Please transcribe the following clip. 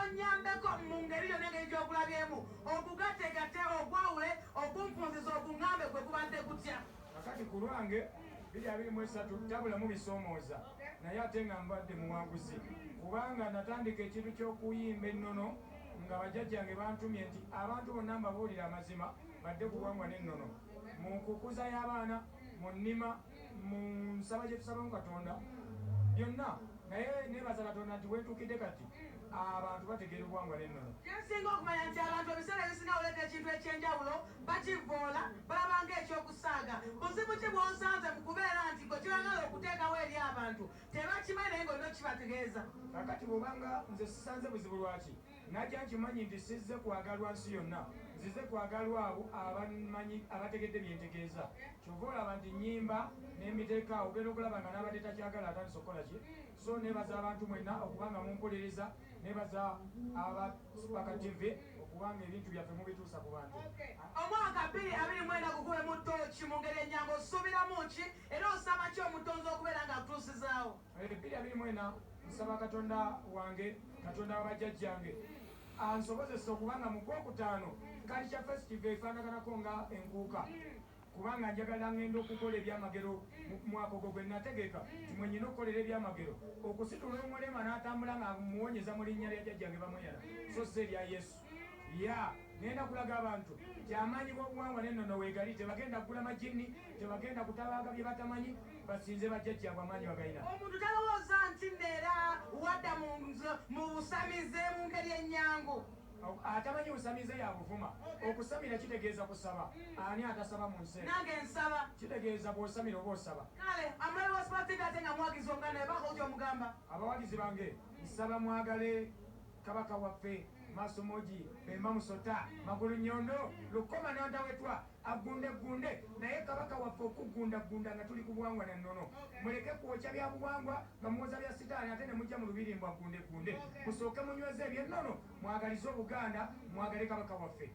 onyambeko mu ngeri yonna engeri gy'okulabyemu okugategate ogwawule okumpunziza oguŋŋambe gwe kubadde gutya. Kakati ku lwange 223 tabulamu bisoomooza naye ate nga mbadde muwanguzi kubanga natandika ekintu ky'okuyimba ennono nga bajjajjange bantumye nti abantu bonna mbabuulira amazima badde kuwangwa n'ennono mu kukuza y'abaana mu nnima mu nsaba gye tusabamu Katonda byonna naye neebaza Katonda nti weetuukidde kati abantu bategeera obuwangwa n'ennono. Kyensinga okumanya nti abantu ebiseera ebisinga oleeta ekintu eky'enjawulo bakivvoola balabanga ekyokusaaga. Buzibu ki bw'osanze mu kubeera nti gwe kibagala okuteekawo eri abantu tebakimanyi naye ng'olina okibategeeza? Kakati bw'obanga nze sisanze buzibu lwaki najja nkimanyi nti sizze kwagalwa nsi yonna nzize kwagalwa abo abategedde byentegeeza. Kyova olaba nti nnyimba n'emiteeka ogenda okulaba nga n'abadde takyagala atandise okukola ki. So neebaza abantu mwenna okubanga mumpuliriza, neebaza aba Spark TV okubanga ebintu byaffe mubituusa ku bantu. Omwaka 2024 gukube mu ttooki mu ngeri ennyango osuubiramu ki era osaba ki omutonzi okubeera nga akutuusizaawo? 2024 nsaba Katonda wange, Katonda wabajjajjange ansobozesa okubanga mu Gwokutaano Culture Festival efaanaganako nga enkuuka kubanga njagala ngenda okukola ebyamagero mu mwaka ogwo gwe nategeka ti mwe nyina okukolera ebyamagero okusitula omulema n'atambula nga muwonyeza mu linnya lya jjajjange bamweyala so si erya Yesu ngenda kulaga abantu nti amaanyi g'obuwangwa n'ennono weegali tebagenda kugula majini tebagenda kutabaaga bye batamanyi basinze bajjajjabwe amaanyi bagalina. Omuntu talowooza nti neera wadda mu busamize mu ngeri ennyangu atamanyi busamize yabuvuma. Okusamira kitegeeza kusaba. Ani atasaba mu nsi? Nange nsaba. Kitegeeza bw'osamira oba osaba. Kale amulabi wa Spark TV ate nga muwagizi omuganda bako gy'omugamba. Abawagizi bange nsaba mwagale kabaka waffe Masomoji Bemba Musota Magulu Nyondo Lukoma n'Antawetwa agunde naye kabaka waffe okugundagunda nga tuli ku buwangwa n'ennono. Muleke kwokya bya buwangwa nga muwoza bya sitaani ate ne mujja mu lubirimbo agunde musooke munyweze eby'ennono mwagalize Obuganda mwagale kabaka waffe.